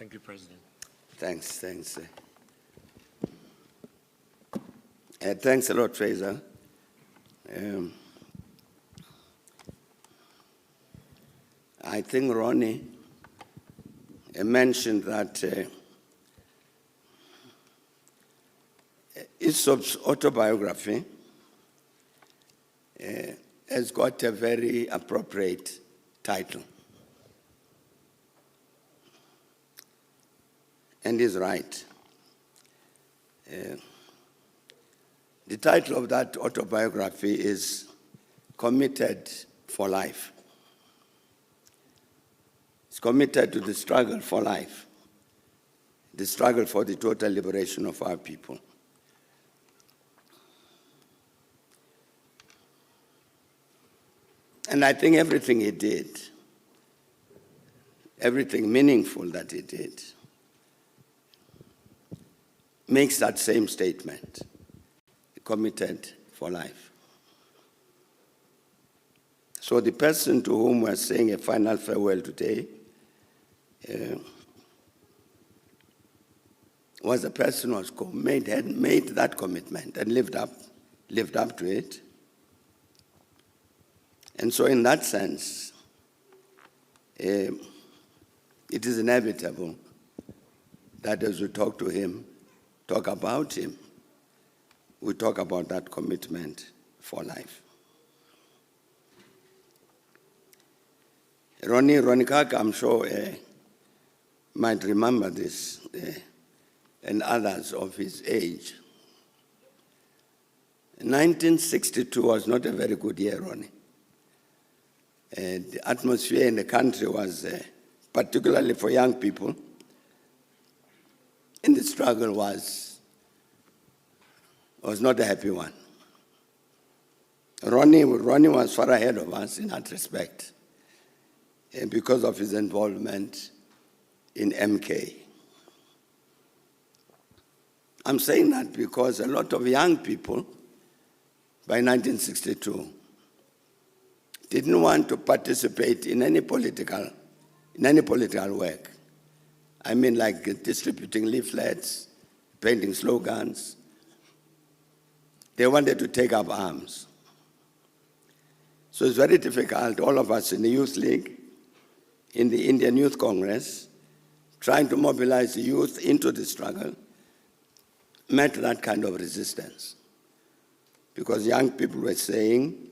Thank you, President. Thanks. Thanks a lot, Fraser. I think Ronnie mentioned that Essop's autobiography has got a very appropriate title. And he's right. The title of that autobiography is Committed for Life. It's committed to the struggle for life, the struggle for the total liberation of our people. And I think everything he did, everything meaningful that he did, makes that same statement, committed for life. So the person to whom we're saying a final farewell today was a person who had made that commitment and lived up to it. And so in that sense, it is inevitable that as we talk about him, we talk about that commitment for life. Ronnie Kaka, I'm sure, might remember this, and others of his age. 1962 was not a very good year, Ronnie. The atmosphere in the country was, particularly for young people, and the struggle was not a happy one. Ronnie was far ahead of us in that respect, because of his involvement in MK. I'm saying that because a lot of young people by 1962 didn't want to participate in any political work. I mean, like distributing leaflets, painting slogans. They wanted to take up arms. So it's very difficult, all of us in the Youth League, in the Indian Youth Congress, trying to mobilize the youth into the struggle, met that kind of resistance. Because young people were saying,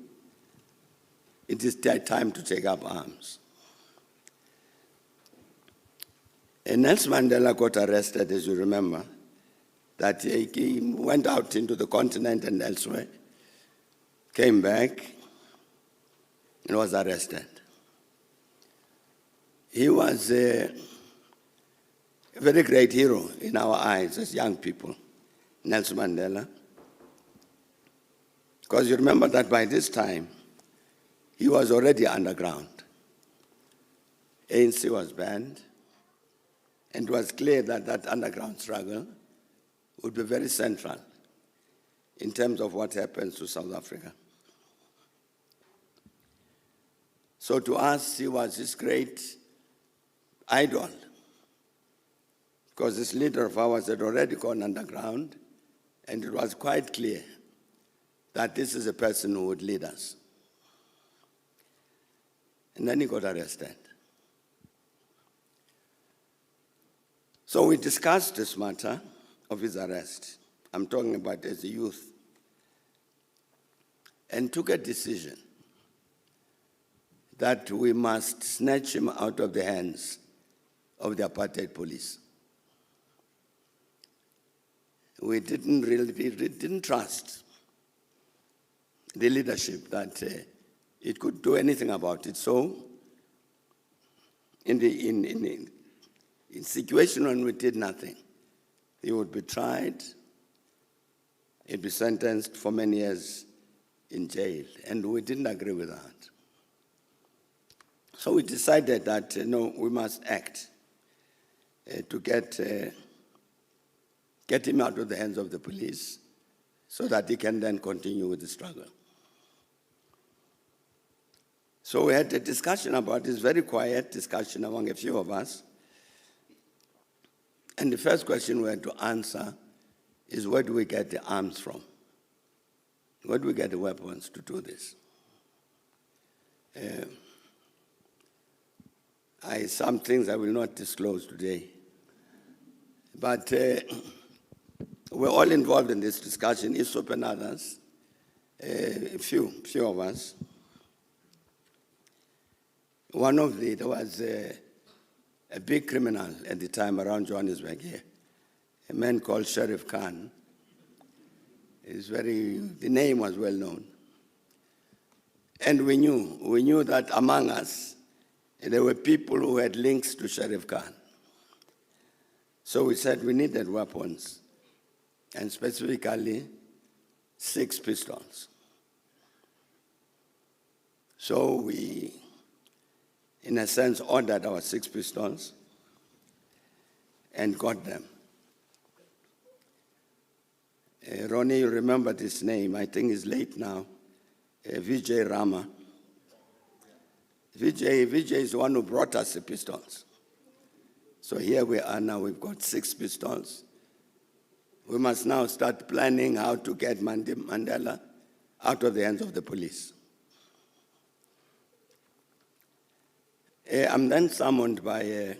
it is time to take up arms. And Nelson Mandela got arrested, as you remember, that he went out into the continent and elsewhere, came back, and was arrested. He was a very great hero in our eyes as young people, Nelson Mandela. Because you remember that by this time, he was already underground. ANC was banned, and it was clear that that underground struggle would be very central in terms of what happens to South Africa. So to us, he was this great idol, because this leader of ours had already gone underground, and it was quite clear that this is a person who would lead us. And then he got arrested. So we discussed this matter of his arrest. I'm talking about as a youth. And took a decision that we must snatch him out of the hands of the apartheid police. We didn't trust the leadership that it could do anything about it. So, in situation when we did nothing, he would be tried, he'd be sentenced for many years in jail, and we didn't agree with that. So we decided that, no, we must act to get him out of the hands of the police so that he can then continue with the struggle. So we had a discussion about this, very quiet discussion among a few of us. And the first question we had to answer is, where do we get the arms from? Where do we get the weapons to do this? Some things I will not disclose today. But we're all involved in this discussion, Essop and others, a few of us. There was a big criminal at the time around Johannesburg here, a man called Sheriff Khan. The name was well known. And we knew that among us, there were people who had links to Sheriff Khan. So we said we needed weapons, and specifically 6 pistols. So we, in a sense, ordered our 6 pistols and got them. Ronnie, you remember this name, I think he's late now, Vijay Rama. Vijay is the one who brought us the pistols. So here we are now, we've got 6 pistols. We must now start planning how to get Mandela out of the hands of the police. I'm then summoned by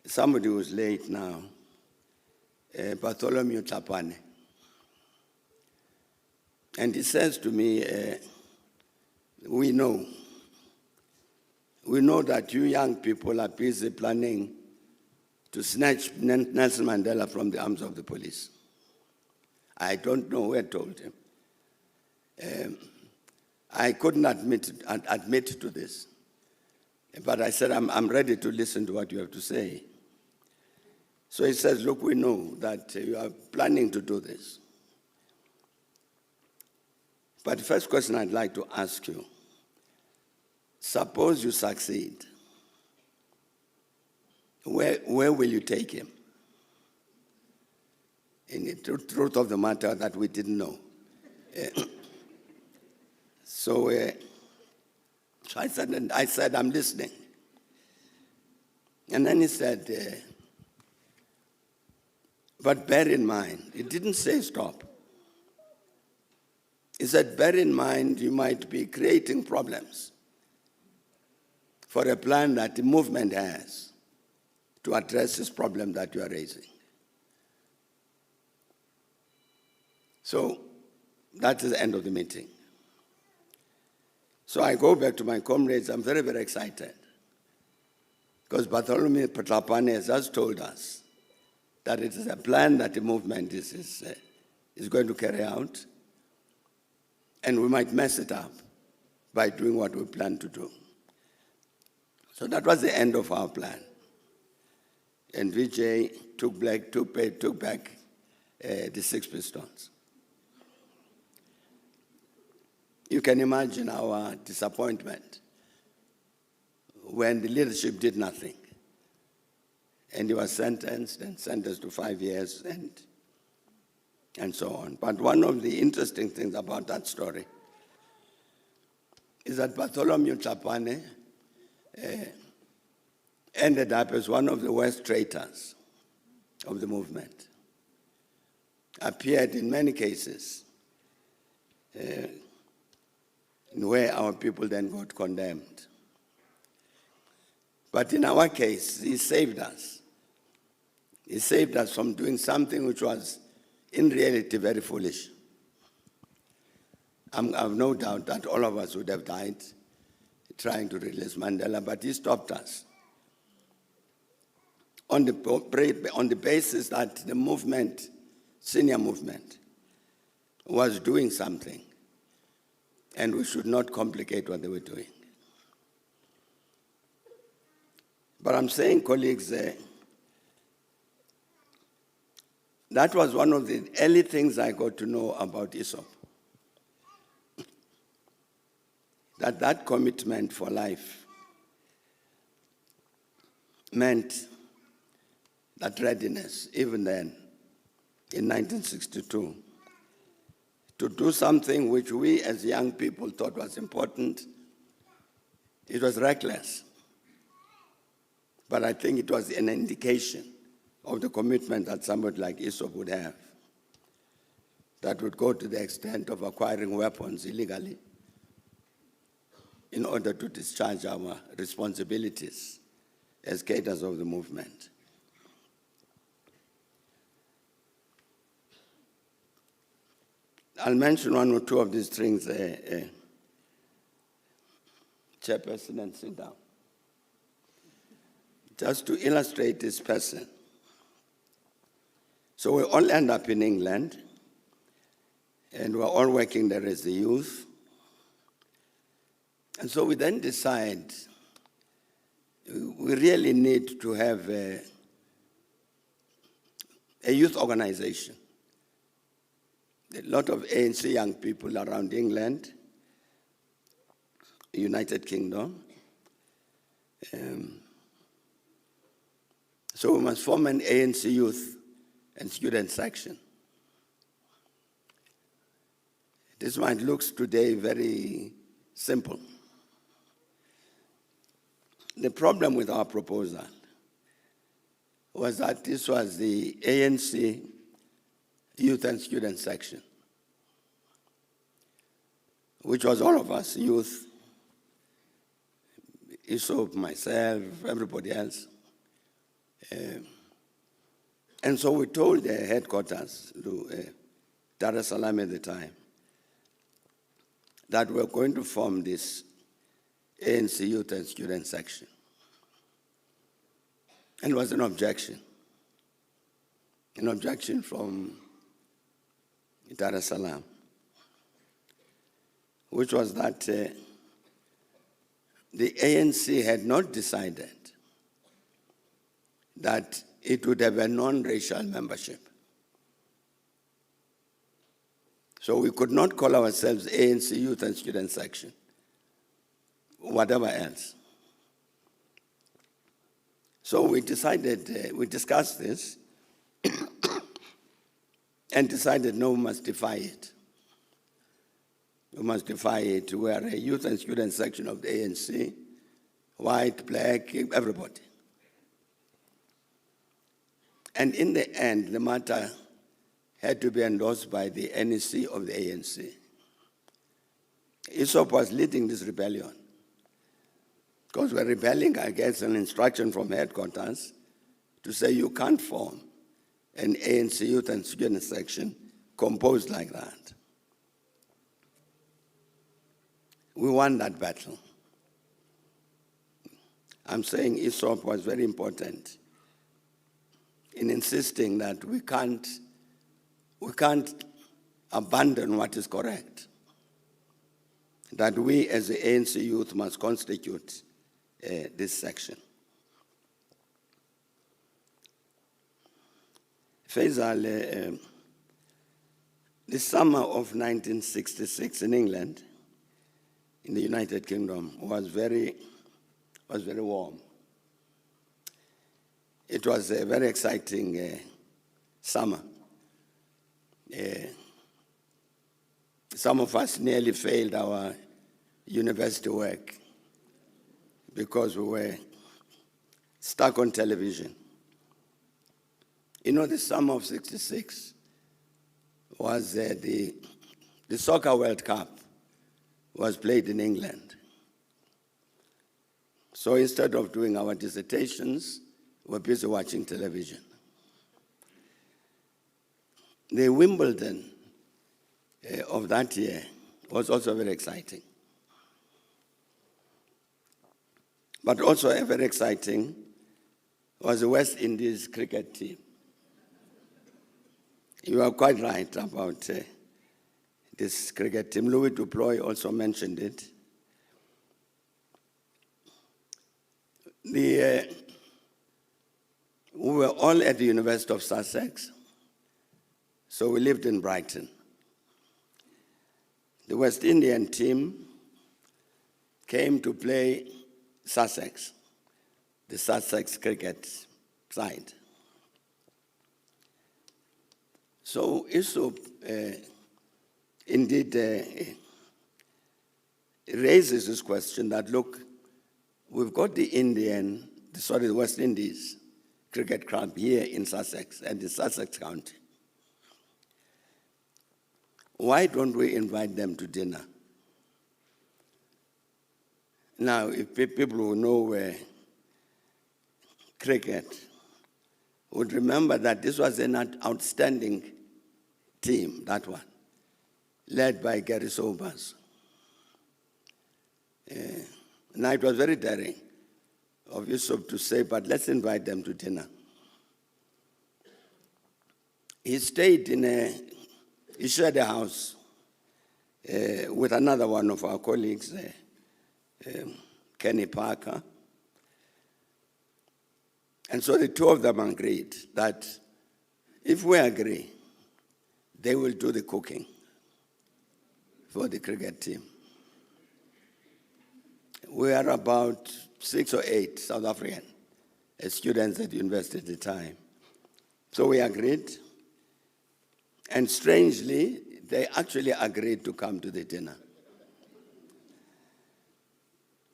somebody who's late now, Bartholomew Tlhapane. And he says to me, we know that you young people are busy planning to snatch Nelson Mandela from the arms of the police. I don't know who had told him. I couldn't admit to this. But I said, I'm ready to listen to what you have to say. So he says, look, we know that you are planning to do this. But the first question I'd like to ask you, suppose you succeed, where will you take him? In the truth of the matter that we didn't know. So I said, I'm listening. And then he said, but bear in mind, he didn't say stop. He said, bear in mind, you might be creating problems for a plan that the movement has to address this problem that you are raising. So that is the end of the meeting. So I go back to my comrades. I'm very, very excited because Bartholomew Tlhapane has just told us that it is a plan that the movement is going to carry out, and we might mess it up by doing what we plan to do. So that was the end of our plan. And Vijay took back the 6 pistols. You can imagine our disappointment when the leadership did nothing. And he was sentenced to 5 years and so on. But one of the interesting things about that story is that Bartholomew Tlhapane ended up as one of the worst traitors of the movement. Appeared in many cases where our people then got condemned. But in our case, he saved us. He saved us from doing something which was, in reality, very foolish. I have no doubt that all of us would have died trying to release Mandela, but he stopped us on the basis that the movement, senior movement, was doing something, and we should not complicate what they were doing. But I'm saying, colleagues, that was one of the early things I got to know about Essop. That commitment for life meant that readiness, even then, in 1962, to do something which we as young people thought was important. It was reckless, but I think it was an indication of the commitment that somebody like Essop would have, that would go to the extent of acquiring weapons illegally in order to discharge our responsibilities as cadres of the movement. I'll mention one or two of these things, Chairperson, and sit down, just to illustrate this person. So we all end up in England, and we're all working there as the youth. And so we then decide we really need to have a youth organization. A lot of ANC young people around England, United Kingdom. So we must form an ANC youth and student section. This might look today very simple. The problem with our proposal was that this was the ANC youth and student section, which was all of us, youth, Essop, myself, everybody else. And so we told the headquarters, Dar es Salaam at the time, that we're going to form this ANC youth and student section. And it was an objection from Dar es Salaam, which was that the ANC had not decided that it would have a non-racial membership. So we could not call ourselves ANC Youth and Student Section, whatever else. So we decided, we discussed this, and decided, no, we must defy it. We must defy it. We are a youth and student section of the ANC, white, black, everybody. And in the end, the matter had to be endorsed by the NEC of the ANC. Essop was leading this rebellion, because we're rebelling against an instruction from headquarters to say you can't form an ANC youth and student section composed like that. We won that battle. I'm saying Essop was very important in insisting that we can't abandon what is correct, that we as the ANC youth must constitute this section. Faisal, the summer of 1966 in England, in the United Kingdom, was very warm. It was a very exciting summer. Some of us nearly failed our university work because we were stuck on television. You know, the summer of '66 was the Soccer World Cup was played in England. So instead of doing our dissertations, we're busy watching television. The Wimbledon of that year was also very exciting. But also very exciting was the West Indies cricket team. You are quite right about this cricket team. Louis Duploy also mentioned it. We were all at the University of Sussex, so we lived in Brighton. The West Indian team came to play Sussex, the Sussex cricket side. So Essop indeed raises this question that, look, we've got the West Indies cricket club here in Sussex, and in Sussex County. Why don't we invite them to dinner? Now, if people who know cricket would remember that this was an outstanding team, that one, led by Gary Sobers. Now, it was very daring of Essop to say, but let's invite them to dinner. He stayed he shared a house with another one of our colleagues, Kenny Parker. And so the two of them agreed that if we agree, they will do the cooking for the cricket team. We are about 6 or 8 South African students at the university at the time. So we agreed. And strangely, they actually agreed to come to the dinner.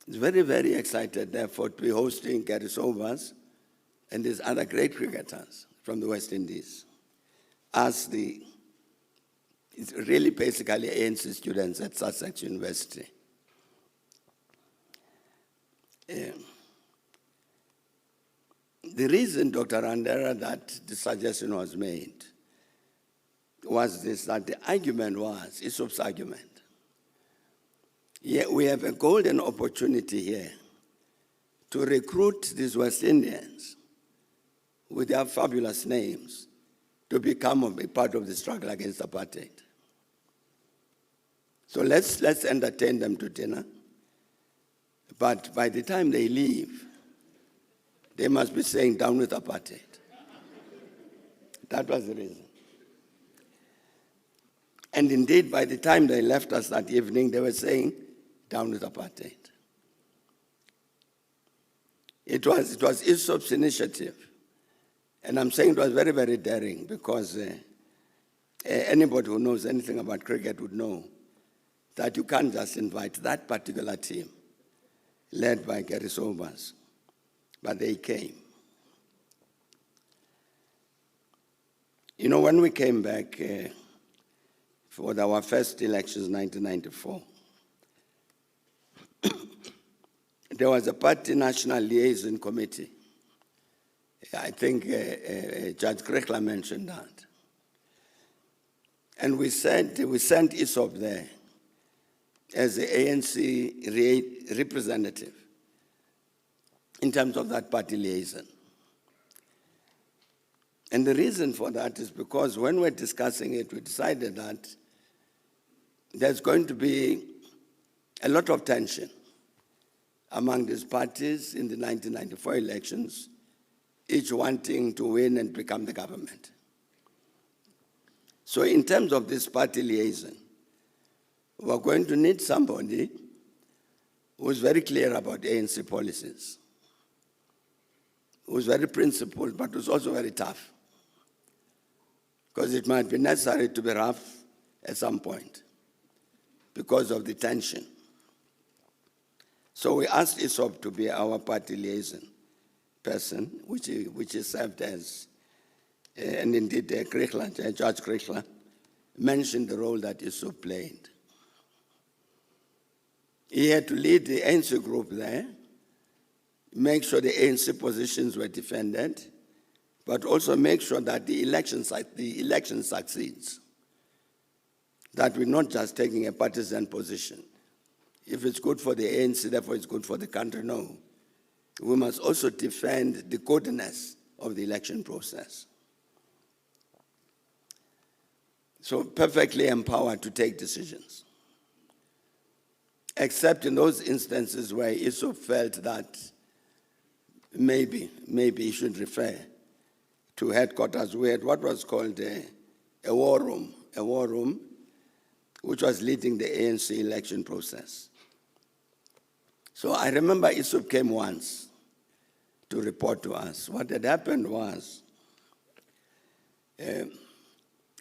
It's very, very excited, therefore, to be hosting Gary Sobers and these other great cricketers from the West Indies as it's really basically ANC students at Sussex University. The reason, Dr. Andera, that the suggestion was made was this, that the argument was, Essop's argument. Yeah, we have a golden opportunity here to recruit these West Indians with their fabulous names to become a part of the struggle against apartheid. So let's entertain them to dinner. But by the time they leave, they must be saying, down with apartheid. That was the reason. And indeed, by the time they left us that evening, they were saying, down with apartheid. It was Essop's initiative. And I'm saying it was very, very daring because anybody who knows anything about cricket would know that you can't just invite that particular team led by Gary Sobers, but they came. You know, when we came back for our first elections in 1994, there was a party national liaison committee. I think Judge Krechler mentioned that. And we sent Essop there as the ANC representative in terms of that party liaison. And the reason for that is because when we're discussing it, we decided that there's going to be a lot of tension among these parties in the 1994 elections, each wanting to win and become the government. So in terms of this party liaison, we're going to need somebody who's very clear about ANC policies, who's very principled, but who's also very tough, because it might be necessary to be rough at some point because of the tension. So we asked Essop to be our party liaison person, which he served as, and indeed Judge Krechler mentioned the role that Essop played. He had to lead the ANC group there, make sure the ANC positions were defended, but also make sure that the election succeeds, that we're not just taking a partisan position. If it's good for the ANC, therefore it's good for the country, no. We must also defend the goodness of the election process. So perfectly empowered to take decisions, except in those instances where Essop felt that maybe he should refer to headquarters. We had what was called a war room, which was leading the ANC election process. So I remember Essop came once to report to us. What had happened was,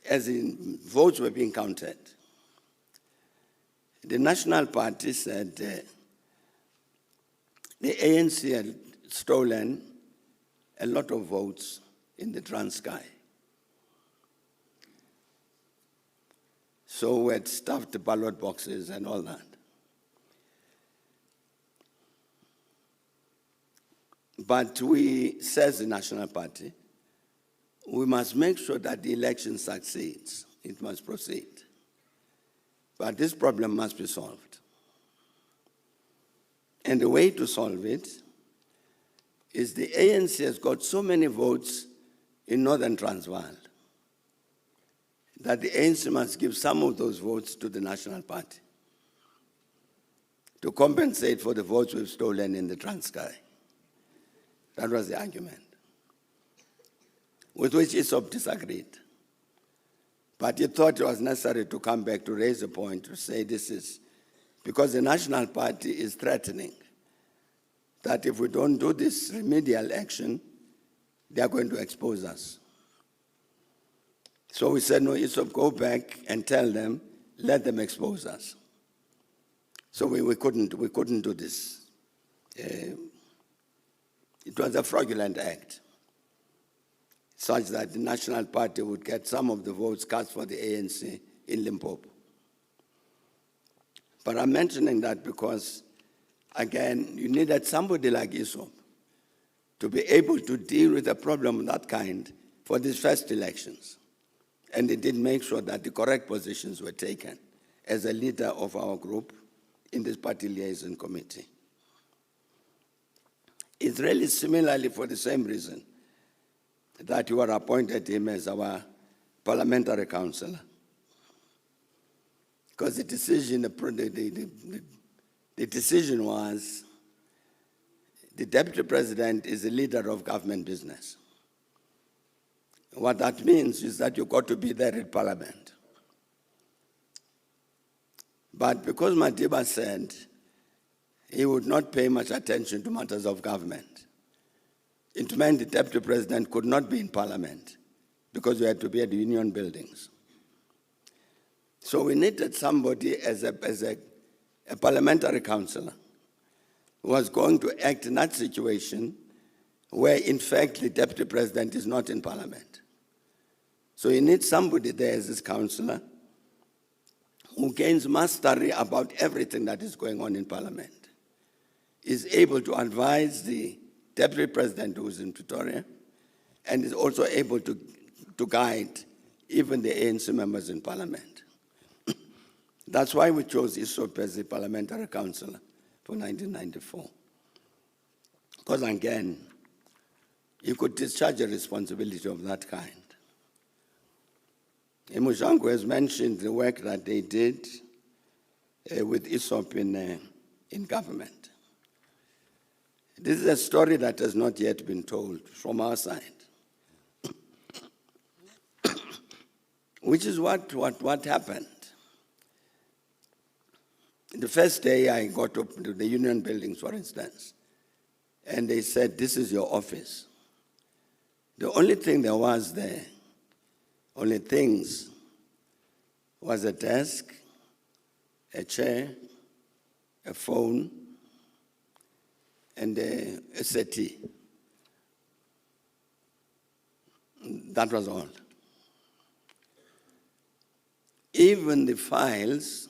as in votes were being counted, the National Party said the ANC had stolen a lot of votes in the Transkei. So we had stuffed the ballot boxes and all that. But we, says the National Party, we must make sure that the election succeeds. It must proceed. But this problem must be solved. And the way to solve it is the ANC has got so many votes in Northern Transvaal that the ANC must give some of those votes to the National Party to compensate for the votes we've stolen in the Transkei. That was the argument, with which Essop disagreed. But he thought it was necessary to come back to raise a point to say this is, because the National Party is threatening that if we don't do this remedial action, they are going to expose us. So we said, no, Essop, go back and tell them, let them expose us. So we couldn't do this. It was a fraudulent act, such that the National Party would get some of the votes cast for the ANC in Limpopo. But I'm mentioning that because, again, you needed somebody like Essop to be able to deal with a problem of that kind for these first elections. And he did make sure that the correct positions were taken as a leader of our group in this party liaison committee. It's really similarly for the same reason that you were appointed him as our parliamentary councillor. Because the decision, the decision was the deputy president is the leader of government business. What that means is that you've got to be there in parliament. But because Madiba said he would not pay much attention to matters of government, it meant the deputy president could not be in parliament because we had to be at the union buildings. So we needed somebody as a parliamentary councillor who was going to act in that situation where, in fact, the deputy president is not in parliament. So you need somebody there as this councillor who gains mastery about everything that is going on in parliament, is able to advise the deputy president who is in Pretoria, and is also able to guide even the ANC members in parliament. That's why we chose Essop as the parliamentary councillor for 1994. Because again, you could discharge a responsibility of that kind. Mushangu has mentioned the work that they did with Essop in government. This is a story that has not yet been told from our side, which is what happened. The first day I got up to the union buildings, for instance, and they said, this is your office. The only thing there was there, only things, was a desk, a chair, a phone, and a settee. That was all. Even the files,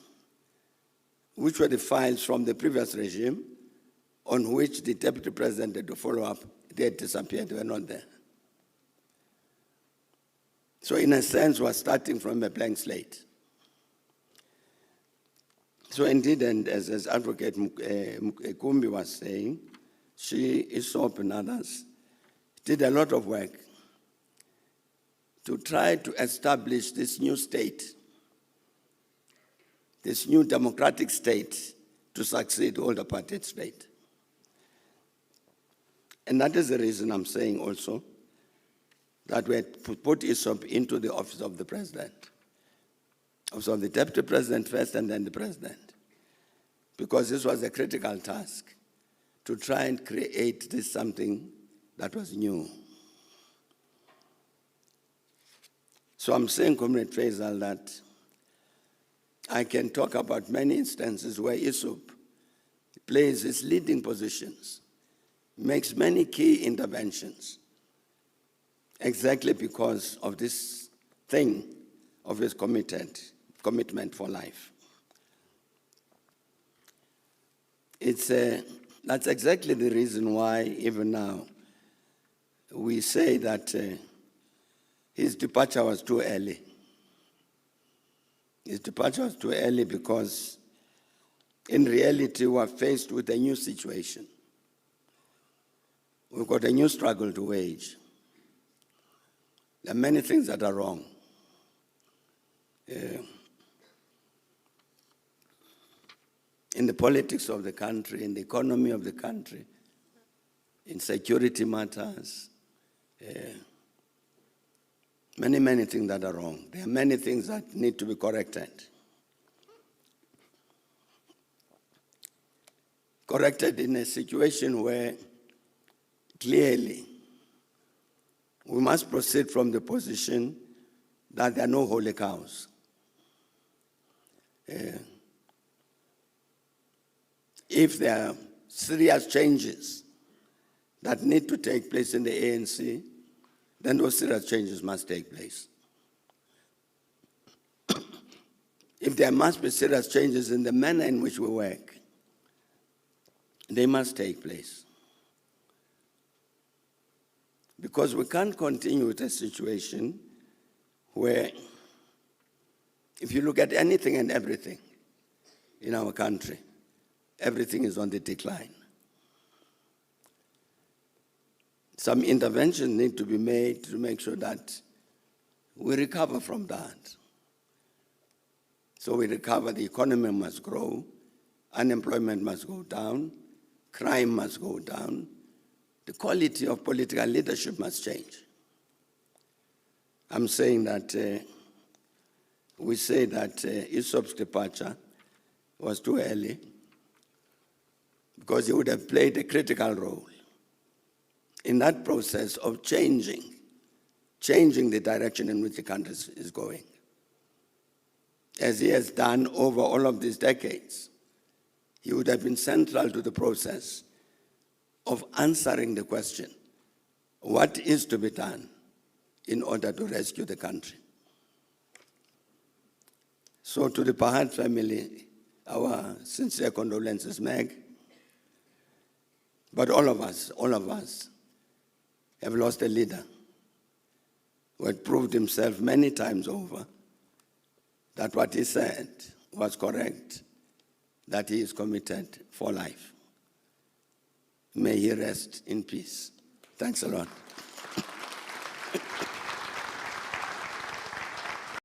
which were the files from the previous regime, on which the deputy president had to follow up, they had disappeared, they were not there. So in a sense, we're starting from a blank slate. So indeed, and as Advocate Kumbi was saying, she, Essop and others, did a lot of work to try to establish this new state, this new democratic state to succeed all the apartheid state. And that is the reason I'm saying also that we had put Essop into the office of the president. Office of the deputy president first and then the president. Because this was a critical task to try and create this something that was new. So I'm saying, Comrade Faisal, that I can talk about many instances where Essop plays his leading positions, makes many key interventions exactly because of this thing of his commitment for life. That's exactly the reason why even now we say that his departure was too early. His departure was too early because in reality we are faced with a new situation. We've got a new struggle to wage. There are many things that are wrong. In the politics of the country, in the economy of the country, in security matters, many things that are wrong. There are many things that need to be corrected. Corrected in a situation where clearly we must proceed from the position that there are no holy cows. If there are serious changes that need to take place in the ANC, then those serious changes must take place. If there must be serious changes in the manner in which we work, they must take place. Because we can't continue with a situation where, if you look at anything and everything in our country, everything is on the decline. Some interventions need to be made to make sure that we recover from that. So we recover, the economy must grow, unemployment must go down, crime must go down, the quality of political leadership must change. I'm saying that we say that Essop's departure was too early because he would have played a critical role in that process of changing the direction in which the country is going. As he has done over all of these decades, he would have been central to the process of answering the question, what is to be done in order to rescue the country? So to the Paahad family, our sincere condolences, Meg. But all of us have lost a leader who had proved himself many times over that what he said was correct, that he is committed for life. May he rest in peace. Thanks a lot.